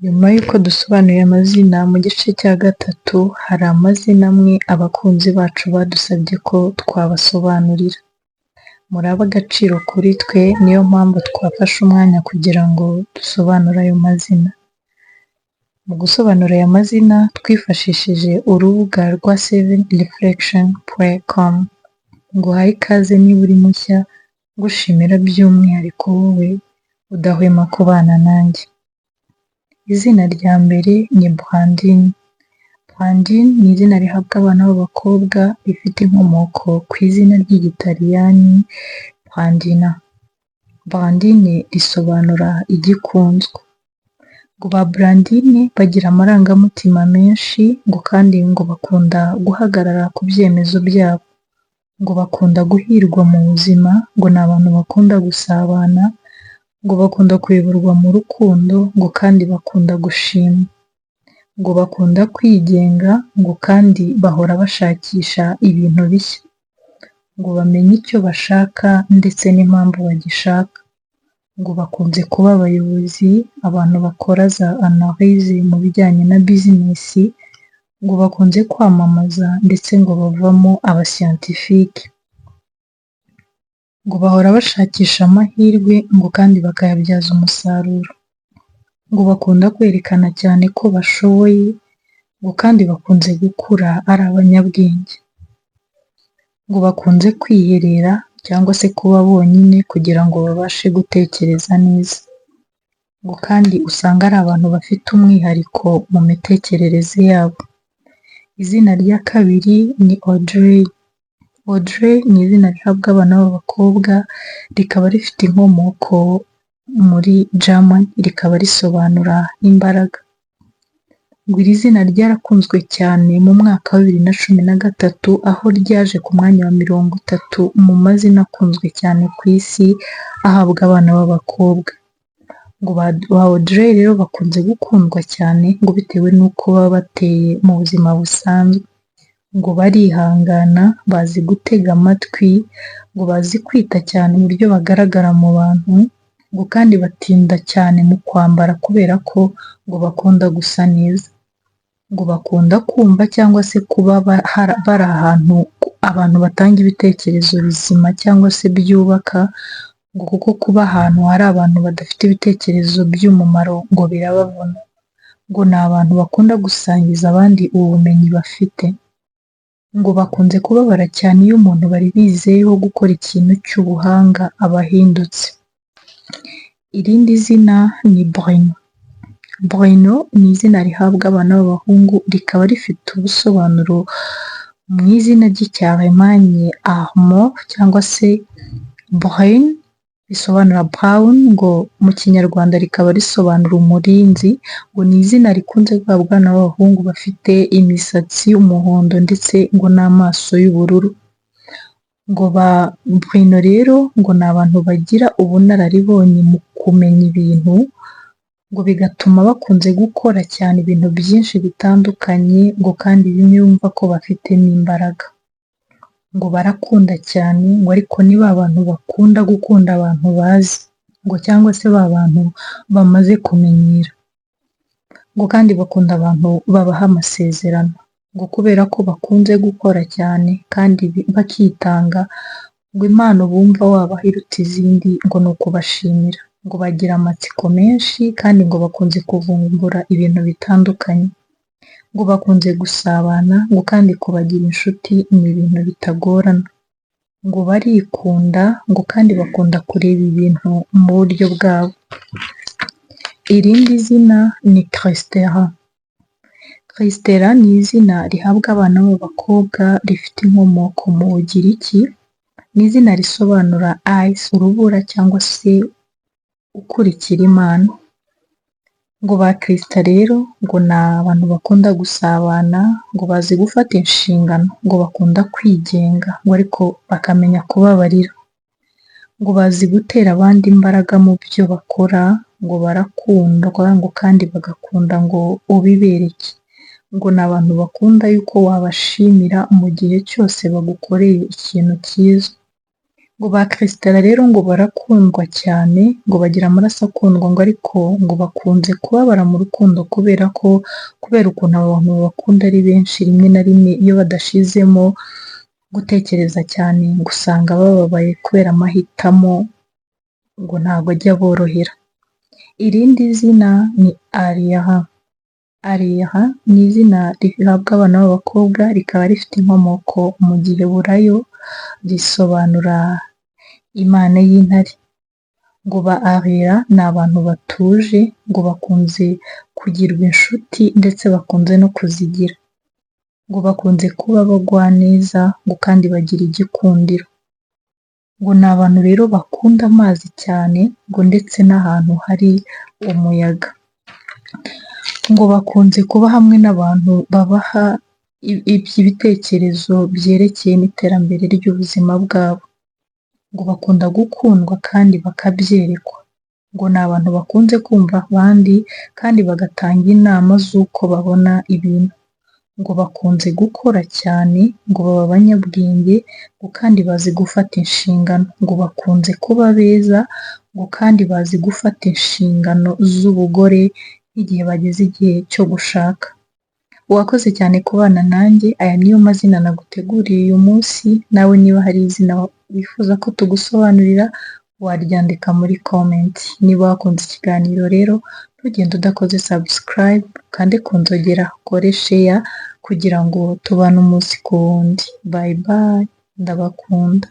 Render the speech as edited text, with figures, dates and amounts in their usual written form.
Nyuma y'uko dusobanuye amazina mu gice cya gatatu, hari amazina amwe abakunzi bacu badusabye ko twabasobanurira. Muri ab'agaciro kuri twe, niyo mpamvu twafashe umwanya kugira ngo dusobanure ayo mazina. Mu gusobanura aya mazina twifashishije urubuga rwa 7reflection.com. Nguhaye ikaze niba uri mushya, ngushimira by'umwihariko wowe udahwema kubana nanjye. Izina rya mbere ni Bwandini. Bwandini ni izina rihabwa abana b'abakobwa rifite inkomoko ku izina ry'Igitaliyani Bwandina. Bwandini risobanura igikunzwe. Ngo ba Bwandini bagira amarangamutima menshi, ngo kandi ngo bakunda guhagarara ku byemezo byabo. Ngo bakunda guhirwa mu buzima, ngo ni abantu bakunda gusabana, ngo bakunda kuyoborwa mu rukundo, ngo kandi bakunda gushima. Ngo bakunda kwigenga, ngo kandi bahora bashakisha ibintu bishya. Ngo bamenye icyo bashaka ndetse n'impamvu bagishaka. Ngo bakunze kuba abayobozi, abantu bakora za analyse mu bijyanye na bizinesi, ngo bakunze kwamamaza ndetse ngo bavamo abasiyantifike. Ngo bahora bashakisha amahirwe, ngo kandi bakayabyaza umusaruro. Ngo bakunda kwerekana cyane ko bashoboye, ngo kandi bakunze gukura ari abanyabwenge. Ngo bakunze kwiherera cyangwa se kuba bonyine kugira ngo babashe gutekereza neza. Ngo kandi usanga ari abantu bafite umwihariko mu mitekerereze yabo. Izina rya kabiri ni Audrey. Audrey ni izina rihabwa abana b'abakobwa, rikaba rifite inkomoko muri German, rikaba risobanura imbaraga. Ngo iri zina ryarakunzwe cyane mu mwaka wa 2013, aho ryaje ku mwanya wa 30 mu mazina akunzwe cyane ku isi ahabwa abana b'abakobwa. Ngo ba Audrey rero bakunze gukundwa cyane, ngo bitewe n'uko baba bateye mu buzima busanzwe. Ngo barihangana, bazi gutega amatwi, ngo bazi kwita cyane mu buryo bagaragara mu bantu, ngo kandi batinda cyane mu kwambara kubera ko ngo bakunda gusa neza. Ngo bakunda kumva cyangwa se kuba bari ahantu abantu batanga ibitekerezo bizima cyangwa se byubaka, ngo kuko kuba ahantu hari abantu badafite ibitekerezo by'umumaro ngo birabavuna. Ngo ni abantu bakunda gusangiza abandi ubumenyi bafite. Ngo bakunze kubabara cyane iyo umuntu bari bizeyeho gukora ikintu cy'ubuhanga abahindutse. Irindi zina ni Bruno. Bruno ni izina rihabwa abana b'abahungu, rikaba rifite ubusobanuro mu izina ry'Icyaremanye Armor cyangwa se Brun, risobanura brown, ngo mu Kinyarwanda rikaba risobanura umurinzi. Ngo ni izina rikunze guhabwa abana b'abahungu bafite imisatsi y'umuhondo ndetse ngo n'amaso y'ubururu. Ngo ba Bruno rero ngo ni abantu bagira ubunararibonye mu kumenya ibintu, ngo bigatuma bakunze gukora cyane ibintu byinshi bitandukanye, ngo kandi bimwe bumva ko bafite n'imbaraga. Ngo barakunda cyane, ngo ariko ni ba bantu bakunda gukunda abantu bazi, ngo cyangwa se ba bantu bamaze kumenyera. Ngo kandi bakunda abantu babaha amasezerano, ngo kubera ko bakunze gukora cyane kandi bakitanga, ngo impano bumva wabaha iruta izindi ngo ni ukubashimira. Ngo bagira amatsiko menshi kandi ngo bakunze kuvumbura ibintu bitandukanye. Ngo bakunze gusabana, ngo kandi kubagira inshuti ni ibintu bitagorana. Ngo barikunda, ngo kandi bakunda kureba ibintu mu buryo bwabo. Irindi zina ni Christella. Christella ni izina rihabwa abana b'abakobwa, rifite inkomoko mu Bugiriki. Ni izina risobanura ice, urubura cyangwa se ukurikira Imana. Ngo ba Christa rero ngo ni abantu bakunda gusabana, ngo bazi gufata inshingano, ngo bakunda kwigenga, ngo ariko bakamenya kubabarira. Ngo bazi gutera abandi imbaraga mu byo bakora, ngo barakundwa, ngo kandi bagakunda ngo ubibereke. Ngo ni abantu bakunda yuko wabashimira mu gihe cyose bagukoreye ikintu cyiza. ngo ba Christella rero ngo barakundwa cyane, ngo bagira amaraso akundwa, ngo ariko ngo bakunze kubabara mu rukundo kubera ukuntu abantu babakunda ari benshi, rimwe na rimwe iyo badashizemo gutekereza cyane ngo usanga bababaye kubera amahitamo ngo ntabwo ajya aborohera. Irindi zina ni Ariyaha. Ariyaha ni izina rihabwa abana b'abakobwa, rikaba rifite inkomoko mu giheburayo, risobanura Imana y'intare. Ngo ba Ariya ni abantu batuje, ngo bakunze kugirwa inshuti ndetse bakunze no kuzigira. Ngo bakunze kuba abagwaneza, ngo kandi bagira igikundiro. Ngo ni abantu rero bakunda amazi cyane, ngo ndetse n'ahantu hari umuyaga. Ngo bakunze kuba hamwe n'abantu babaha ibitekerezo byerekeye n'iterambere ry'ubuzima bwabo. Ngo bakunda gukundwa kandi bakabyerekwa. Ngo ni abantu bakunze kumva abandi kandi bagatanga inama z'uko babona ibintu. Ngo bakunze gukora cyane, ngo baba abanyabwenge, ngo kandi bazi gufata inshingano. Ngo bakunze kuba beza, ngo kandi bazi gufata inshingano z'ubugore nk'igihe bageze igihe cyo gushaka. Wakoze cyane kubana nanjye, aya niyo mazina naguteguriye uyu munsi. Nawe niba hari izina wifuza ko tugusobanurira waryandika muri comment. Niba wakunze ikiganiro rero ntugende udakoze subscribe, kandi ku nzogera ukore share kugira ngo tubane umunsi ku wundi. Bye bye, ndabakunda.